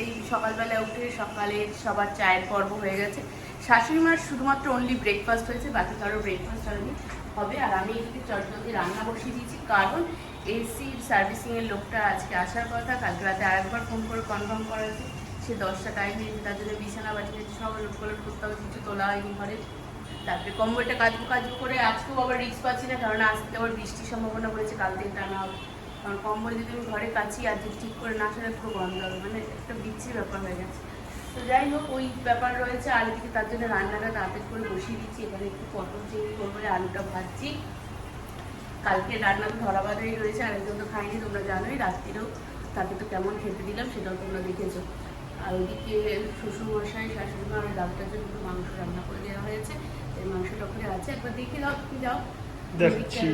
এই সকালবেলা উঠে সকালে সবার চায়ের পর্ব হয়ে গেছে। শাশুড়ি মার শুধুমাত্র অনলি ব্রেকফাস্ট হয়েছে, বাকি কারো ব্রেকফাস্ট হয়নি, হবে। আর আমি এদিকে চটজলদি রান্না বসিয়ে দিয়েছি, কারণ এসির সার্ভিসিংয়ের লোকটা আজকে আসার কথা। কালকে রাতে আরেকবার ফোন করে কনফার্ম করা হয়েছে, সে 10টা টাইম হয়েছে, তার জন্য বিছানা বাটি সব লোড করতে হবে, কিছু তোলা হয়নি ঘরে। তারপরে কম্বলটা কাজু করে আজকেও আবার রিস্ক পাচ্ছি না, কারণ আজকে আবার বৃষ্টির সম্ভাবনা রয়েছে, কাল থেকে টানা হবে। কারণ কম্বল যদি আমি ঘরে কাছি আর যদি ঠিক করে না সারে পুরো গন্ধ হবে, মানে একটা বিচ্ছিরি ব্যাপার হয়ে গেছে। তো যাই হোক, ওই ব্যাপার রয়েছে। আর এদিকে তার জন্য রান্নাটা তাড়াতাড়ি করে বসিয়ে দিচ্ছি। এখানে একটু পটল চিংড়ি করবো, আলুটা ভাজছি। কালকে রান্না তো ধরা বাঁধাই রয়েছে, আর একজন তো খাইনি, তোমরা জানোই। রাত্রিরেও তাকে তো কেমন খেতে দিলাম সেটাও তোমরা দেখেছো। আর ওইদিকে শ্বশুরমশাই শাশুড়ি মা আর ডাক্তার জন্য একটু মাংস রান্না করে দেওয়া হয়েছে, এই মাংসটা করে আছে, একবার দেখে দাও, তুমি যাও। দেখছি,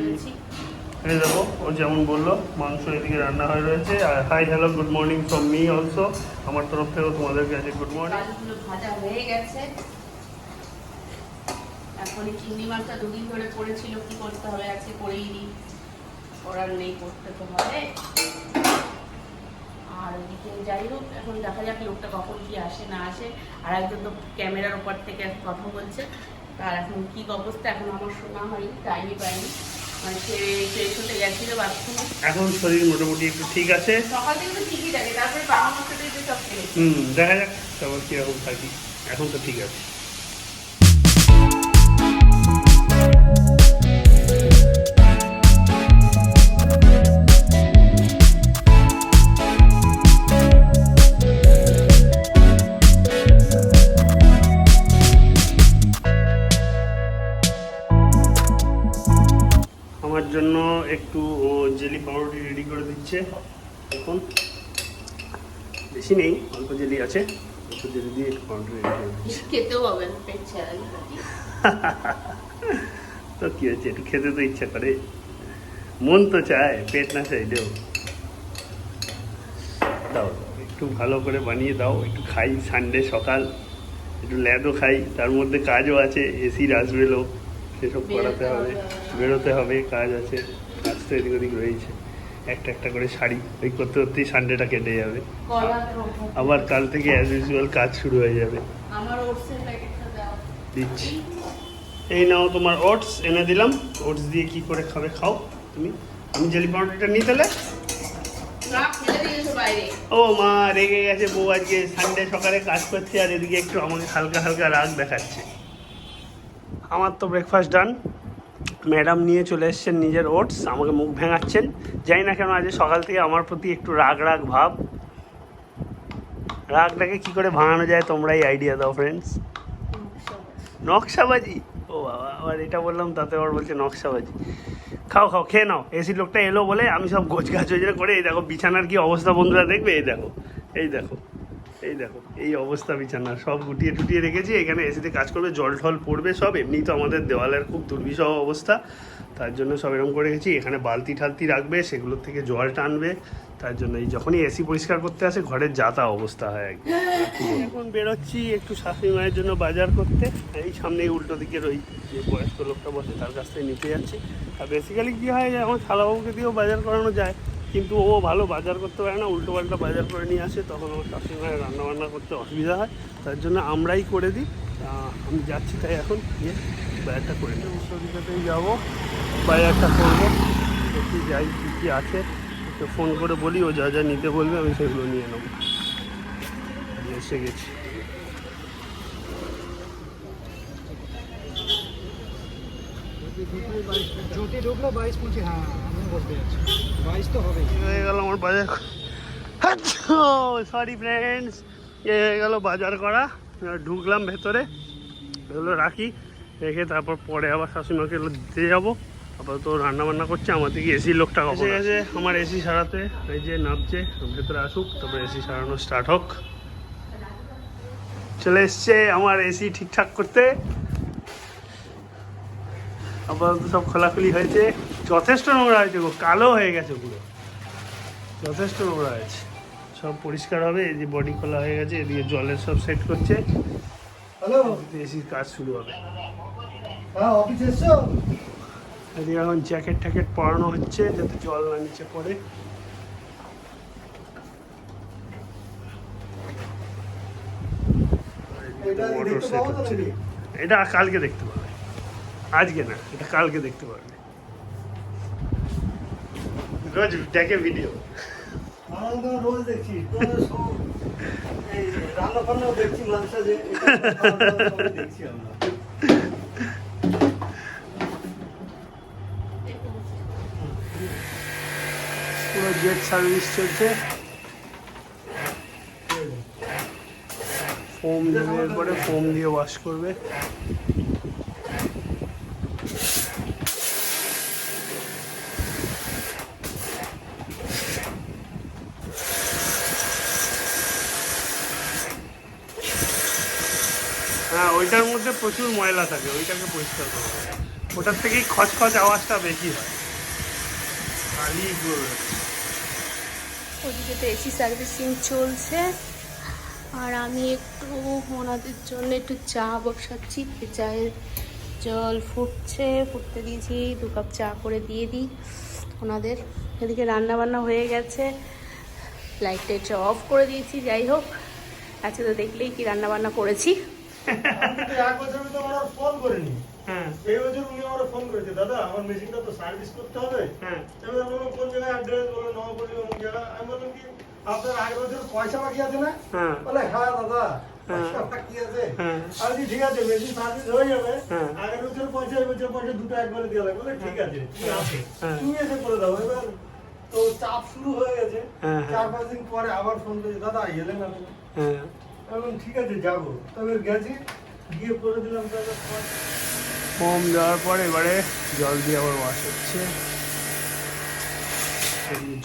এই দেখো ও যেমন বললো মাংস এদিকে রান্না হয়ে রয়েছে। আর hi hello good morning from me also, আমার তরফ থেকেও তোমাদের কাছে গুড মর্নিং। আলুগুলো ভাজা হয়ে গেছে। এখন এই চিংড়ি মাছটা দুদিন ধরে পড়েছিল, কি করতে হবে, আজকে করেই দিই, করার নেই, করতে তো হবে। আর ওইদিকে যাই হোক, এখন দেখা যাক লোকটা কখন কি আসে না আসে। আর একজন তো ক্যামেরার ওপর থেকে কথা বলছে, তার এখন কি অবস্থা এখন আমার শোনা হয়নি, টাইমই পাইনি। মানে সে ফ্রেশ হতে গেছিল বাথরুমে। এখন শরীর মোটামুটি একটু ঠিক আছে, সকাল থেকে তো ঠিকই থাকে, তারপরে বাবা মাছটা একটু সব খেয়েছে। দেখা যাক তারপর কিরকম থাকি। এখন তো ঠিক আছে। আমার জন্য একটু ও জেলি পাউরুটি রেডি করে দিচ্ছে। এখন বেশি নেই, অল্প জেলি আছে, একটু জেলি দিয়ে একটু পাউরুটি রেডি করে দিচ্ছে। খেতেও হবে না, পেট ছেড়া। তো কি হচ্ছে, একটু খেতে তো ইচ্ছা করে, মন তো চায়, পেট না চাইলেও। দাও একটু ভালো করে বানিয়ে দাও, একটু খাই। সানডে সকাল একটু ল্যাদও খাই, তার মধ্যে কাজও আছে, এসির আসবে লোক, সেসব করাতে হবে, বেরোতে হবে, কাজ আছে, কাজ তো এদিক ওদিক রয়েছে। একটা একটা করে শাড়ি ওই করতে করতেই সানডেটা কেটে যাবে। আবার কাল থেকে অ্যাজ ইউজুয়াল কাজ শুরু হয়ে যাবে। দিচ্ছি, এই নাও তোমার ওটস এনে দিলাম। ওটস দিয়ে কি করে খাবে খাও তুমি। আমি জেলি পাউডারটা নিই তাহলে। ও মা রেগে গেছে বউ, আজকে সানডে সকালে কাজ করছে আর এদিকে একটু আমাকে হালকা হালকা রাগ দেখাচ্ছে। আমার তো ব্রেকফাস্ট ডান। ম্যাডাম নিয়ে চলে এসছেন নিজের ওটস, আমাকে মুখ ভেঙাচ্ছেন। জানি না কেন আজ সকাল থেকে আমার প্রতি একটু রাগ রাগ ভাব। রাগটাকে কি করে ভাঙানো যায় তোমরাই আইডিয়া দাও ফ্রেন্ডস। নকশাবাজি, ও বাবা, আবার এটা বললাম তাতে আবার বলছে নকশাবাজি। খাও খাও, খেয়ে নাও। এসি লোকটা এলো বলে আমি সব গোছ গাছ ওই করে, এই দেখো বিছানার কি অবস্থা বন্ধুরা, দেখবে এই দেখো, এই দেখো, এই দেখো, এই অবস্থা বিছানার, সব গুটিয়ে টুটিয়ে রেখেছি। এখানে এসিতে কাজ করবে, জল ঠল পড়বে সব। এমনি তো আমাদের দেওয়ালের খুব দুর্বিষহ অবস্থা, তার জন্য সব এরকম করে রেখেছি। এখানে বালতি ঠালতি রাখবে, সেগুলোর থেকে জল টানবে, তার জন্য এই যখনই এসি পরিষ্কার করতে আসে ঘরের যাতা অবস্থা হয় একদম। এখন বেরোচ্ছি একটু শাশুড়ি মায়ের জন্য বাজার করতে। এই সামনে উল্টো দিকের ওই যে বয়স্ক লোকটা বসে তার কাছ থেকে নিতে যাচ্ছি। আর বেসিক্যালি কী হয়, আমার শালাবাবুকে দিয়েও বাজার করানো যায়, কিন্তু ও ভালো বাজার করতে পারে না, উল্টো পাল্টা বাজার করে নিয়ে আসে, তখন আমার শাশুড়ি মায়ের রান্নাবান্না করতে অসুবিধা হয়, তার জন্য আমরাই করে দিই। আমি যাচ্ছি, তাই এখন গিয়ে বাজারটা করে নিই। উল্টো দিকেতেই যাবো, বাজারটা করবো, দেখি যাই কী কী আছে। তো ফোন করে বলি, ও যা যা নিতে বলবে আমি সেগুলো নিয়ে নেবো। এসে গেছি। হয়ে গেল আমার বাজার, সরি ফ্রেন্ডস, হয়ে গেল বাজার করা। ঢুকলাম ভেতরে, এগুলো রাখি, রেখে তারপর পরে আবার শাশুড়িমাকে দিতে যাবো। আপাতত রান্নাবান্না করছে, আমার দিকে এসির লোকটা এসে গেছে আমার এসি সারাতে। এই যে নামছে, ভেতরে আসুক, তারপরে এসি সারানো স্টার্ট হোক। চলে এসছে আমার এসি ঠিকঠাক করতে। আপাতত সব খোলাখুলি হয়েছে, যথেষ্ট নোংরা হয়েছে গো, কালো হয়ে গেছে পুরো, যথেষ্ট নোংরা হয়েছে। সব পরিষ্কার হবে। এই যে বডি খোলা হয়ে গেছে, এদিকে জলের সব সেট করছে, এসির কাজ শুরু হবে। এদিকে এখন জ্যাকেট ট্যাকেট পরানো হচ্ছে যাতে জল না নিচে পড়ে। এটা মোটর দেখতে সেট পাবো তো হচ্ছে নাকি? এটা কালকে দেখতে পাবে, আজকে না, এটা কালকে দেখতে পারবে। রোজ দেখে ভিডিও। আমরা তো রোজ দেখছি তোমাদের সব এই রান্না বান্নাও দেখছি মাঝে সাঝে, সবই দেখছি আমরা। পুরো জেট সার্ভিস চলছে। ফোম দেবে, এরপরে ফোম দিয়ে ওয়াশ করবে। হ্যাঁ, ওইটার মধ্যে প্রচুর ময়লা থাকে, ওইটাকে পরিষ্কার করতে হবে। ওটার থেকেই খচখচ আওয়াজটা বেশি হয়। খালি ওদিকে তো এসি সার্ভিসিং চলছে, আর আমি একটু ওনাদের জন্য একটু চা বসাচ্ছি। চায়ের জল ফুটতে দিয়েছি, 2 কাপ চা করে দিয়ে দিই ওনাদের। এদিকে রান্না বান্না হয়ে গেছে, লাইটটা অফ করে দিয়েছি। যাই হোক, আজকে তো দেখলেই কি রান্না বান্না করেছি। আমি কিন্তু 1 বছর তো আমার ফোন করিনি। হ্যাঁ এই বছর উনি আমার ফোন করেছে, দাদা আমার মেশিনটা তো সার্ভিস করতে হবে। হ্যাঁ এবার বললাম কোন জায়গায় অ্যাড্রেস, বললো নবপল্লী অমুক জায়গা। আমি বললাম কি আপনার 8 বছর পয়সা বাকি আছে না? হ্যাঁ বলে হ্যাঁ দাদা হ্যাঁ। পয়সা বাকি আছে। হ্যাঁ। আমি বলি, ঠিক আছে মেশিন সার্ভিস হয়ে যাবে, হ্যাঁ। আগের বছর পয়সা এই বছর পয়সা দুটো একবারে দিয়ে লাগবে। বলে ঠিক আছে তুমি আসো, হ্যাঁ। তুমি এসে করে দাও। এবার তো চাপ শুরু হয়ে গেছে। হ্যাঁ, হ্যাঁ। 4-5 দিন পরে আবার ফোন করেছে, দাদা এলেন না কেন? হ্যাঁ। আমি বললাম ঠিক আছে যাবো। তবে গেছি, গিয়ে করে দিলাম দাদা। ফোম দেওয়ার পর এবারে জল দিয়ে আবার ওয়াশ হচ্ছে।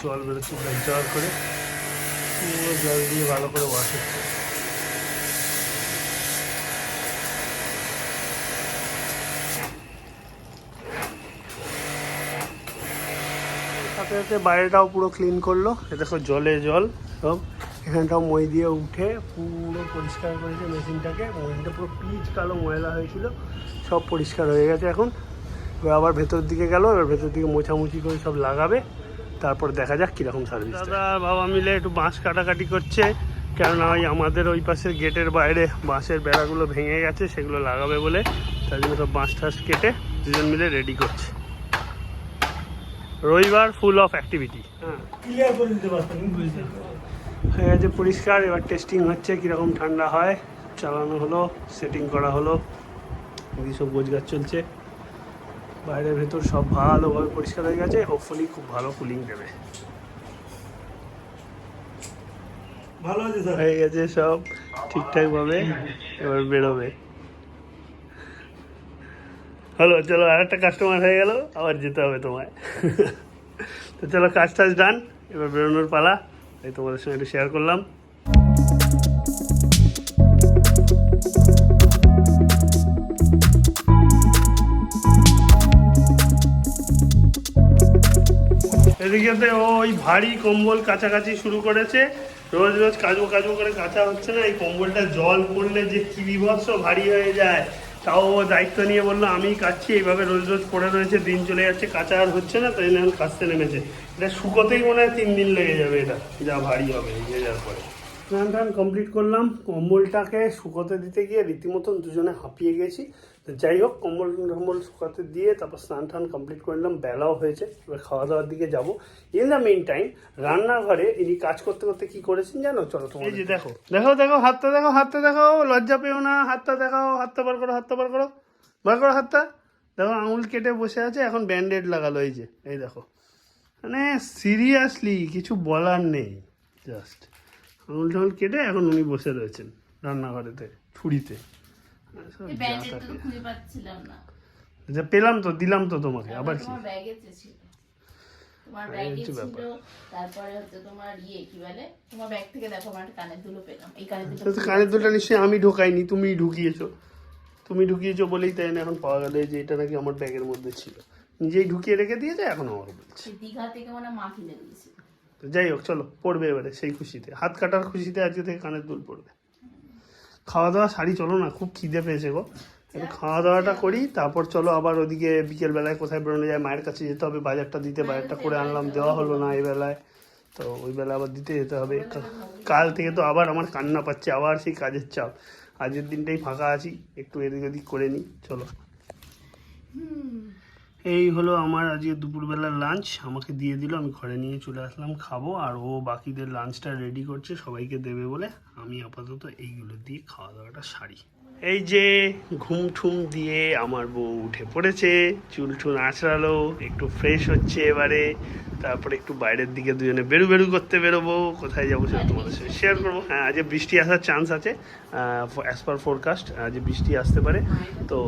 জল বেরোচ্ছে জল করে, পুরো জল দিয়ে ভালো করে ওয়াশ হচ্ছে। সাথে সাথে বাইরেটাও পুরো ক্লিন করলো। এ দেখো জলে জল সব, এখানটাও মই দিয়ে উঠে পুরো পরিষ্কার করেছে মেশিনটাকে। মেশিনটা পুরো পিচ কালো ময়লা হয়েছিল, সব পরিষ্কার হয়ে গেছে এখন। এবার আবার ভেতর দিকে গেল, এবার ভেতর দিকে মোছামুছি করে সব লাগাবে, তারপর দেখা যাক কীরকম সার্ভিস। দাদা আর বাবা মিলে একটু বাঁশ কাটাকাটি করছে, কেননা ওই আমাদের ওই পাশের গেটের বাইরে বাঁশের বেড়াগুলো ভেঙে গেছে, সেগুলো লাগাবে বলে। তার জন্য সব বাঁশ টাশ কেটে দুজন মিলে রেডি করছে। রবিবার ফুল অফ অ্যাক্টিভিটি। হ্যাঁ, ক্লিয়ার করে দিতে পারতেন, বুঝতে হয়ে গেছে পরিষ্কার। এবার টেস্টিং হচ্ছে কীরকম ঠান্ডা হয়। চালানো হলো, সেটিং করা হলো, এই সব গোছগাছ চলছে। বাইরের ভেতর সব ভালোভাবে পরিষ্কার হয়ে গেছে, হোপফুলি খুব ভালো কুলিং দেবে। ভালো আছে স্যার। হয়ে গেছে সব ঠিকঠাকভাবে, এবার বেরোবে। হলো, চলো আর একটা কাস্টমার হয়ে গেল, আবার যেতে হবে তোমায়। তো চলো, কাজ টাজ ডান, এবার বেরোনোর পালা। এই তোমাদের সঙ্গে একটু শেয়ার করলাম। এদিকে ওই ভারী কম্বল কাছাকাছি শুরু করেছে। রোজ রোজ কাচবো কাচবো করে কাঁচা হচ্ছে না। এই কম্বলটা জল পড়লে যে কি বিভৎস ভারী হয়ে যায়, তাও ও দায়িত্ব নিয়ে বললো আমি কাচ্ছি। এইভাবে রোজ রোজ পড়ে রয়েছে, দিন চলে যাচ্ছে, কাঁচা আর হচ্ছে না, তাই এখন কাচতে নেমেছে। এটা শুকোতেই মনে হয় 3 দিন লেগে যাবে, এটা যা ভারী হবে ভিজে যাওয়ার পরে। স্নান টান কমপ্লিট করলাম, কম্বলটাকে শুকোতে দিতে গিয়ে রীতিমতন দুজনে হাঁপিয়ে গেছি। তো যাই হোক, কম্বল শুকাতে দিয়ে তারপর স্নান টান কমপ্লিট করে নিলাম, বেলাও হয়েছে, এবার খাওয়া দাওয়ার দিকে যাবো। ইন দ্য মেইন টাইম রান্নাঘরে ইনি কাজ করতে করতে কি করেছেন জানো? চলো তোমার, এই যে দেখো দেখো দেখো হাতটা দেখো, হাতটা দেখো, লজ্জা পেও না, হাতটা দেখাও, হাতটা বার করো, হাতটা বার করো, বার করো হাতটা। দেখো আঙুল কেটে বসে আছে, এখন ব্যান্ডেড লাগালো। এই যে এই দেখো, মানে সিরিয়াসলি কিছু বলার নেই, জাস্ট আঙুল টাঙুল কেটে এখন উনি বসে রয়েছেন রান্নাঘরেতে ছুরিতে। পেলাম তো, দিলাম তো তোমাকে, আবার কি তোমার ব্যাগে ছিল, তারপরে হচ্ছে তোমার কি বলে, তোমার ব্যাগ থেকে দেখো আমার একটা কানের দুল পেলাম। এই কানের দুলটা নিশ্চয়ই আমি ঢোকাইনি, তুমিই ঢুকিয়েছো। তুমি ঢুকিয়েছো বলেই তাই না এখন পাওয়া গেল যে এটা নাকি আমার ব্যাগের মধ্যে ছিল। নিজেই ঢুকিয়ে রেখে দিয়েছে, এখন আমার বলছে। দীঘা থেকে মানে মা কিনে দিয়েছে। তো যাই হোক, চলো পড়বে এবারে সেই খুশিতে, হাত কাটার খুশিতে আজকে থেকে কানের দুল পড়বে। খাওয়া দাওয়া শাড়ি, চলো না, খুব খিদে পেয়েছে গো। একটু খাওয়া দাওয়াটা করি, তারপর চলো আবার ওদিকে বিকেলবেলায় কোথায় বেরোনো যায়, মায়ের কাছে যেতে হবে, বাজারটা দিতে, বাজারটা করে আনলাম, দেওয়া হলো না এই বেলায়, তো ওই বেলা আবার দিতে যেতে হবে। কাল থেকে তো আবার আমার কান্না পাচ্ছে, আবার সেই কাজের চাপ। আজকের দিনটাই ফাঁকা আছি, একটু এদিক ওদিক করে নিই। চলো, এই হলো আমার আজকে দুপুরবেলার লাঞ্চ। আমাকে দিয়ে দিল, আমি ঘরে নিয়ে চলে আসলাম খাবো। আর ও বাকিদের লাঞ্চটা রেডি করছে সবাইকে দেবে বলে। আমি আপাতত এইগুলো দিয়ে খাওয়া দাওয়াটা সারি। এই যে ঘুম ঠুম দিয়ে আমার বউ উঠে পড়েছে, চুল টুল আঁচড়ালো, একটু ফ্রেশ হচ্ছে এবারে। তারপরে একটু বাইরের দিকে দুজনে বেরু করতে বেরোবো। কোথায় যাবো সেটা তোমাদের সাথে শেয়ার করবো। হ্যাঁ, আজকে বৃষ্টি আসার চান্স আছে, অ্যাজ পার ফোরকাস্ট আজ বৃষ্টি আসতে পারে। তো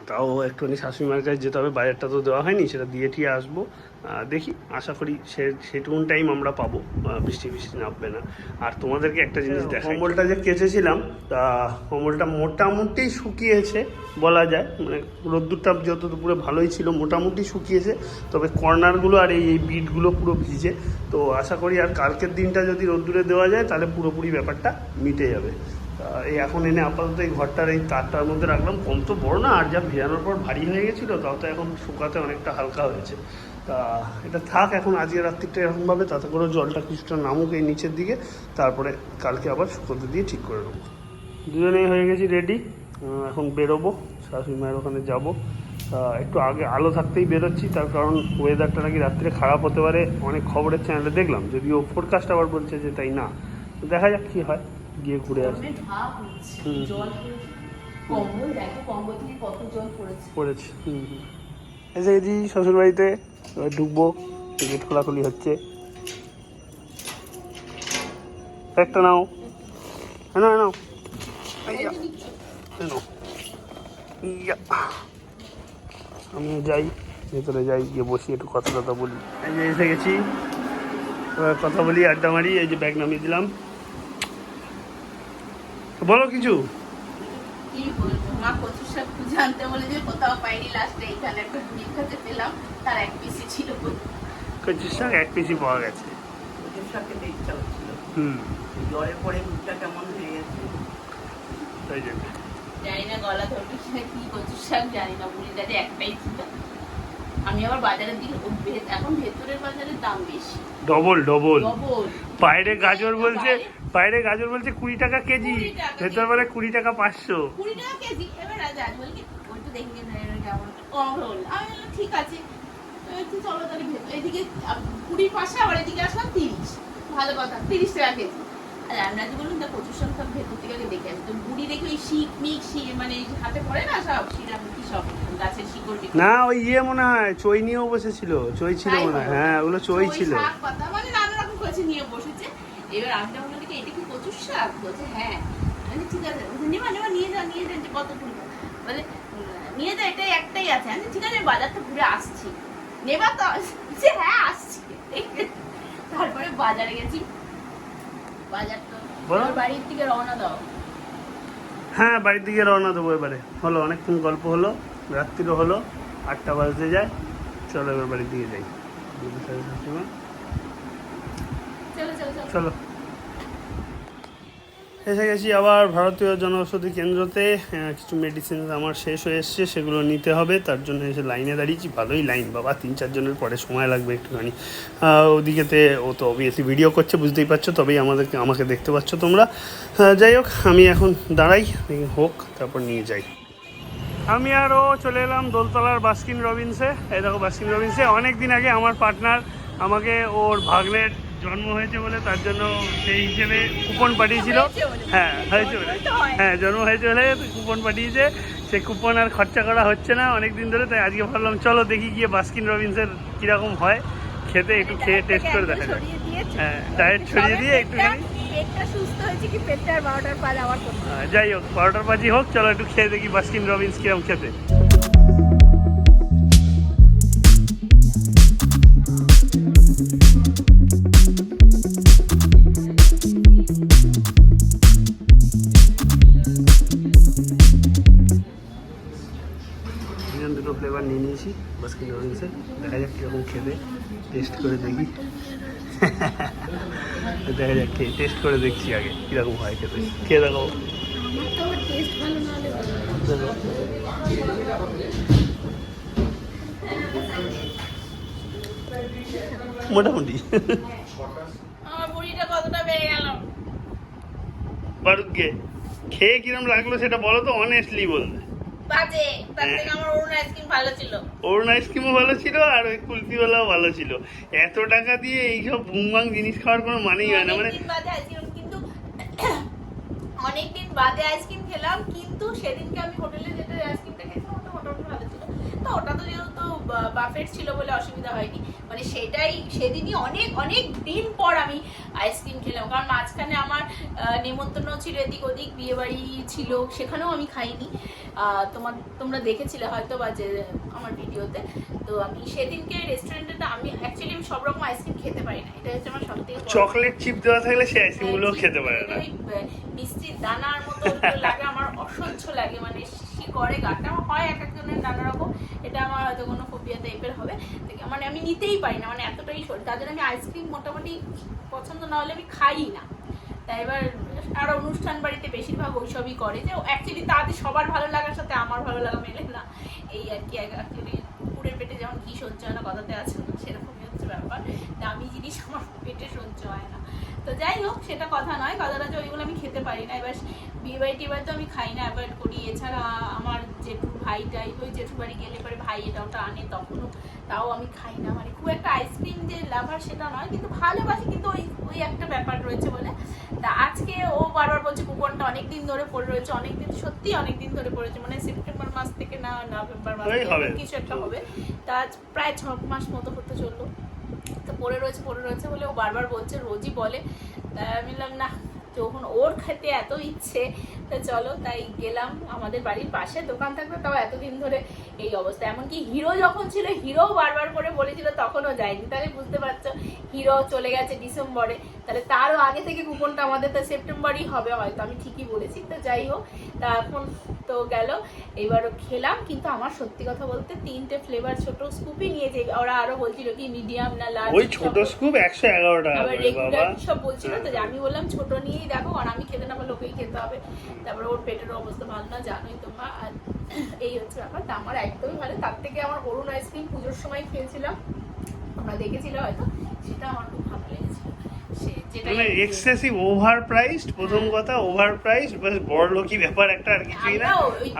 তাও একটুখানি শাশুড়ি মায়ের কাছে যেতে হবে, বাজারটা তো দেওয়া হয়নি, সেটা দিয়ে টিয়ে আসবো। দেখি, আশা করি সেটুকুন টাইম আমরা পাবো, বৃষ্টি নামবে না। আর তোমাদেরকে একটা জিনিস দেখা, কম্বলটা যে কেচেছিলাম তা কম্বলটা মোটামুটি শুকিয়েছে বলা যায়, মানে রোদ্দুরটা যত দুপুরে ভালোই ছিল, মোটামুটি শুকিয়েছে। তবে কর্নারগুলো আর এই বিটগুলো পুরো ভিজে। তো আশা করি আর কালকের দিনটা যদি রোদ্দুরে দেওয়া যায় তাহলে পুরোপুরি ব্যাপারটা মিটে যাবে। এই এখন এনে আপাতত এই ঘরটার এই তারটার মধ্যে রাখলাম। কম তো বড় না, আর যা ভেজানোর পর ভারী হয়ে গেছিলো, তাও তো এখন শুকাতে অনেকটা হালকা হয়েছে। তা এটা থাক এখন আজকে রাত্রিটা এরকমভাবে, তাতে করে জলটা কিছুটা নামুক এই নিচের দিকে, তারপরে কালকে আবার শুকোতে দিয়ে ঠিক করে নেবো। দুজনেই হয়ে গেছি রেডি, এখন বেরোবো, শাশুড়ি মায়ের ওখানে যাবো। একটু আগে আলো থাকতেই বেরোচ্ছি, তার কারণ ওয়েদারটা নাকি রাত্রে খারাপ হতে পারে, অনেক খবরের চ্যানেলে দেখলাম। যদিও ফোরকাস্ট আবার বলছে যে তাই না, দেখা যাক কী হয়, গিয়ে ঘুরে আসি। পড়েছে এসে গেছি শ্বশুর বাড়িতে, এবার ঢুকবো। গেট খোলাখুলি হচ্ছে। একটা নাও, নাও নাও, আমি যাই ভেতরে, যাই গিয়ে বসি, একটু কথা টথা বলি। এই যে এসে গেছি, কথা বলি, আড্ডা মারি। এই যে ব্যাগ নামিয়ে দিলাম, বলো কিছু। কি বলবো, মা কচুর শাক খুঁজে আনতে বলে যে কোথাও পাইনি, লাস্টে এইখানে একটা বুড়ির কাছে পেলাম, তার এক পিসি ছিল। কচুর শাক এক পিসি পাওয়া গেছে। কচুর শাকের ইচ্ছা হচ্ছিল, হুম, জ্বরে পড়ে মুখটা কেমন হয়ে গেছে। তাই জন্য জানি না গলা ধরতে কি কচুর শাক জানি না, বুড়ির কাছে একটাই ছিল। আমি আবার বাজারের দিকে, এখন ভেতরের বাজারের দাম বেশি, ডবল। ডবল। বাইরে গাজর বলছে 20 টাকা কেজি, ভেতর বলে 20 টাকা 500। 20 টাকা কেজি। এবার রাজা বলি কি ওই তো দেখি কেমন কম হল, আমি বললাম ঠিক আছে, একটু চলো তাহলে এদিকে 20 পাশে, আবার এদিকে আসলাম 30। ভালো কথা, 30 টাকা কেজি। আর আমরা যে বললাম কচুর শাক সব ভেতর থেকে আগে দেখে আসি, তো বুড়ি দেখে ওই শিক মিক মানে হাতে পড়ে না সব শিরাম কি সব গাছের শিকড় না, ওই মনে হয় চই নিয়েও বসেছিল, চই ছিল মনে হয়। হ্যাঁ, ওগুলো চই ছিল, শাক পাতা মানে নানা রকম কচু নিয়ে বসেছে। এবার আমি যখন বলি এটা কি কচুর শাক, বলছে হ্যাঁ। আমি ঠিক আছে, নেবা নিয়ে যান যে কত পুরি, বলে নিয়ে যা, এটাই একটাই আছে। আমি ঠিক আছে, বাজারটা ঘুরে আসছি, নেবা তো? হ্যাঁ আসছি। তারপরে বাজারে গেছি, বাজার তো বাড়ির দিকে রওনা দাও। হ্যাঁ, বাড়ির দিকে রওনা দেবো এবারে। হলো অনেকক্ষণ গল্প হলো, রাত্রিরও হলো, 8টা বাজতে যায়। চলো এবার বাড়ির দিকে যাই। চলো, এসে গেছি আবার ভারতীয় জনঔষধি কেন্দ্রতে। কিছু মেডিসিন আমার শেষ হয়ে এসছে, সেগুলো নিতে হবে, তার জন্য এসে লাইনে দাঁড়িয়েছি। ভালোই লাইন বাবা, 3-4 জনের পরে সময় লাগবে একটুখানি। ওদিকেতে ও তো অবভিয়াসলি ভিডিও করছে, বুঝতেই পারছো, তবেই আমাকে দেখতে পাচ্ছ তোমরা। যাই হোক, আমি এখন দাঁড়াই, হোক, তারপর নিয়ে যাই। আমি আর ও চলে এলাম দোলতলার বাস্কিন রবিন্সে। এই দেখো বাস্কিন রবিন্সে অনেক দিন আগে আমার পার্টনার আমাকে ওর ভাগ্নের জন্ম হয়েছে বলে, তার জন্য সেই হিসেবে কুপন পাঠিয়েছিল। হ্যাঁ, হয়েছে বলে, হ্যাঁ জন্ম হয়েছে বলে কুপন পাঠিয়েছে। সেই কুপন আর খরচা করা হচ্ছে না অনেক দিন ধরে, তাই আজকে ভাবলাম চলো দেখি গিয়ে বাস্কিন রবিন্সের কীরকম হয় খেতে, একটু খেয়ে টেস্ট করে দেখা যায়। হ্যাঁ, ডায়েট ছড়িয়ে দিয়ে একটুখানি যাই হোক, 12টার বাজি হোক, চলো একটু খেয়ে দেখি বাস্কিন রবিন্স কিরকম খেতে। দুটো ফ্লেভার নিয়ে নিয়েছি বাস্কিন রবিন্সের, দেখা যাক কীরকম খেতে, টেস্ট করে দেখি। দেখা যাক, টেস্ট করে দেখছি আগে কীরকম হয় খেতে। খেয়ে দেখো, মোটামুটি আমার বুড়িটা কতটা বেড়ে গেল। বারুদ গে খেয়ে কিরম লাগলো সেটা বলো তো, অনেস্টলি বলবে। বাজে, তার থেকে আমার অরুণ আইসক্রিম ভালো ছিল। অরুণ আইসক্রিমও ভালো ছিল আর ওই কুলফিওয়ালাও ভালো ছিল। এত টাকা দিয়ে এইসব ভুংভাং জিনিস খাওয়ার কোনো মানেই হয় না। মানে অনেকদিন বাদে আইসক্রিম কিন্তু অনেকদিন বাদে আইসক্রিম খেলাম, কিন্তু সেদিনকে আমি হোটেলে যেটা আইসক্রিমটা খেয়েছিলাম ওটা মোটামুটি ভালো ছিল। তো ওটা তো যেহেতু বাফেট ছিল বলে অসুবিধা হয়নি, মানে সেটাই সেদিনই অনেক অনেক দিন পর আমি আইসক্রিম খেলাম। কারণ মাঝখানে আমার নেমন্তন্ন ছিল, এদিক ওদিক বিয়ে বাড়ি ছিল, সেখানেও আমি খাইনি। তোমরা দেখেছিলে হয়তো বা যে আমার ভিডিওতে। তো আমি সেদিনকে রেস্টুরেন্টে আমি অ্যাকচুয়ালি সব রকম আইসক্রিম খেতে পারি না, এটা হচ্ছে আমার সবথেকে চকলেট চিপ দেওয়া থাকলে সেই আইসক্রিমগুলোও খেতে পারে না। মিষ্টির দানার মতো লাগে, আমার অসহ্য লাগে, মানে করে গাটা হয় এক একজনের নানা রকম। এটা আমার হয়তো কোনো ফোবিয়া টাইপের হবে, মানে আমি নিতেই পারি না, মানে এতটাই শরীর। তার জন্য আমি আইসক্রিম মোটামুটি পছন্দ না হলে আমি খাই না। তাই এবার আর অনুষ্ঠান বাড়িতে বেশিরভাগ ওইসবই করে, যে অ্যাকচুয়ালি তাদের সবার ভালো লাগার সাথে আমার ভালো লাগা মেলে না, এই আর কি। অ্যাকচুয়ালি কুকুরের পেটে যেমন ঘি সহ্য হয় না কথাতে আছে না, সেরকমই হচ্ছে ব্যাপার। দামি জিনিস আমার পেটে সহ্য হয় না। তো যাই হোক, সেটা কথা নয়, কথাটা যে ওইগুলো আমি খেতে পারি না। এবার বিয়ে বাড়ি টিয়ে বাড়ি তো আমি খাই না, অ্যাভয়েড করি। এছাড়া আমার জেঠু ভাইটাই, ওই জেঠু বাড়ি গেলে পরে ভাই এটা ওটা আনে, তখনও তাও আমি খাই না। মানে খুব একটা আইসক্রিম যে লাভার সেটা নয়, কিন্তু ভালোবাসি, কিন্তু ওই ওই একটা ব্যাপার রয়েছে বলে। তা আজকে ও বারবার বলছে কুপনটা অনেকদিন ধরে পড়ে রয়েছে, অনেকদিন, সত্যি অনেকদিন ধরে পড়েছে, মানে সেপ্টেম্বর মাস থেকে না নভেম্বর মাস থেকে কিছু একটা হবে। তা প্রায় 6 মাস মতো হতে চললো। তো পড়ে রয়েছে বলে ও বারবার বলছে, রোজই বলে। তাই আমি বললাম না, যখন ওর খেতে এত ইচ্ছে তা চলো, তাই গেলাম। আমাদের বাড়ির পাশে দোকান থাকতো, তাও এতদিন ধরে এই অবস্থা। এমনকি হিরো যখন ছিল, হিরো বারবার করে বলেছিল, তখনও যায়নি। তাহলে বুঝতে পারছো, হিরো চলে গেছে ডিসেম্বরে, তাহলে তারও আগে থেকে কুপনটা আমাদের তো সেপ্টেম্বরই হবে হয়তো, আমি ঠিকই বলেছি। তো যাই হোক, তা এখন তো গেল, এবারও খেলাম। কিন্তু আমার সত্যি কথা বলতে 3টে ফ্লেভার ছোট স্কুপই নিয়েছে। ওরা আরো বলছিল কি মিডিয়াম না লার্জ, ওই ছোট স্কুপ 111 টাকা আবার করে রেগুলার বাবা। সব বলছিল। তো আমি বললাম ছোট নিয়েই দেখো, আর আমি খেতে না পারলে ওকেই খেতে হবে। তারপরে ওর পেটের অবস্থা ভালো না, জানোই তোমরা। আর এই হচ্ছে ব্যাপার। তা আমার একদমই ভালো। তার থেকে আমার অরুণ আইসক্রিম পুজোর সময় খেয়েছিলাম, তোমরা দেখেছিলে হয়তো, সেটা আমার খুব ভালো লেগেছিল। মানে এক্সেসিভ ওভার প্রাইসড, প্রথম কথা ওভার প্রাইসড, বাস বড়লোকি ব্যাপার একটা, আর কিছুই না।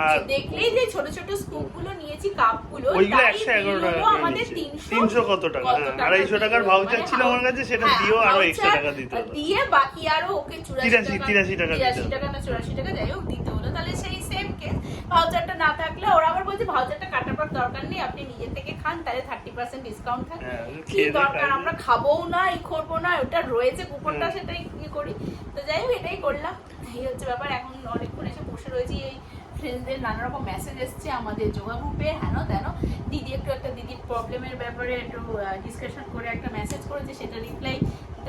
আর দেখলেই যে ছোট ছোট স্কুপ গুলো নিয়েছি, কাপ গুলো, ওইগুলো 111 টাকা আমাদের 300 কত টাকা, 250 টাকার ভাউচার ছিল আমার কাছে, সেটা দিয়েও আরো এক্সট্রা টাকা দিতে হলো, দিয়ে বাকি আরো ওকে 83 টাকা না 84 টাকা যাই হোক দিতে হলো। তাহলে সেই সেম কেস, ভাউচারটা না থাকলে ওরা আবার বলছে ভাউচারটা কাটার পর দরকার নেই, আপনি নিজে থেকে খান, তাহলে 30% ডিসকাউন্ট থাকে। কি দরকার, আমরা খাবোও না, ই করবো না, ওটা রয়েছে কুপনটা, সেটাই করি। তো যাই হোক, এটাই করলাম। এই হচ্ছে ব্যাপার। এখন অনেকক্ষণ এসে বসে রয়েছি, এই ফ্রেন্ডসদের নানা রকম মেসেজ এসছে আমাদের যোগা গ্রুপে, হেন তেন। দিদি একটা দিদির প্রবলেমের ব্যাপারে একটু ডিসকাশন করে একটা মেসেজ করেছে, সেটা রিপ্লাই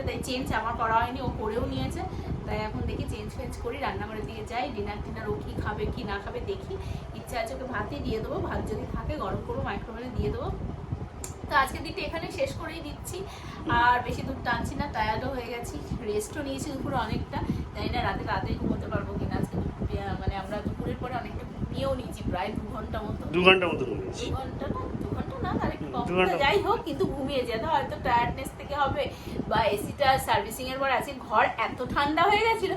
তাই চেঞ্জ আমার করা হয়নি, ও করেও নিয়েছে। তাই এখন দেখি চেঞ্জ করি, রান্নাঘরের দিকে যাই, ডিনার ও কি খাবে কি না খাবে দেখি। ইচ্ছা আছে ওকে ভাতই দিয়ে দেবো, ভাত যদি থাকে গরম করবো, মাইক্রোওয়েভে দিয়ে দেবো। তো আজকের দিনটা এখানে শেষ করেই দিচ্ছি, আর বেশি দূর টানছি না, টায়ার্ডও হয়ে গেছি, রেস্টও নিয়েছি দুপুরে অনেকটা। জানি না রাতে রাতেই ঘুমোতে পারবো কিনা আজকে। মানে আমরা দুপুরের পরে অনেকটা ঘুমিয়েও নিয়েছি, প্রায় 2 ঘন্টা মতো। 2 ঘন্টা মতো ঘুমিয়েছি। 2 ঘন্টা না, 2 ঘন্টা না, তার একটু কম। যাই হোক, কিন্তু ঘুমিয়ে যেতে হয়তো টায়ার্ডনেস থেকে হবে, বা এসিটা সার্ভিসিং এর পর আছে, ঘর এত ঠান্ডা হয়ে গেছিল,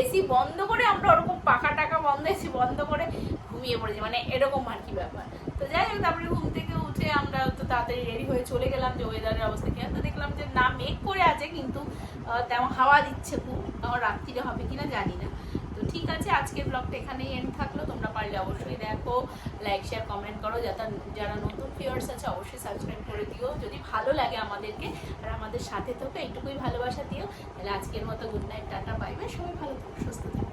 এসি বন্ধ করে আমরা ওরকম পাখা টাকা বন্ধ, এসি বন্ধ করে ঘুমিয়ে পড়েছি, মানে এরকম আর কি ব্যাপার। তো যাই হোক, তারপরে ঘুম থেকে উঠে আমরা তো তাড়াতাড়ি রেডি হয়ে চলে গেলাম, যে ওয়েদারের অবস্থা কি। তো দেখলাম যে না, মেঘ করে আছে, কিন্তু তেমন হাওয়া দিচ্ছে খুব। আমার রাত্রিরে হবে কিনা জানি না। তো ঠিক আছে, আজকের ব্লগটা এখানেই এন্ড থাকলো। তোমরা পারলে অবশ্যই দেখো, লাইক শেয়ার কমেন্ট করো। যারা নতুন ভিউয়ার্স আছে অবশ্যই সাবস্ক্রাইব করে দিও যদি ভালো লাগে আমাদেরকে, আর আমাদের সাথে থেকো, এইটুকুই ভালোবাসা দিও। তাহলে আজকের মতো good night, tata, bye bye. সবাই ভালো থাকো, সুস্থ থাকো।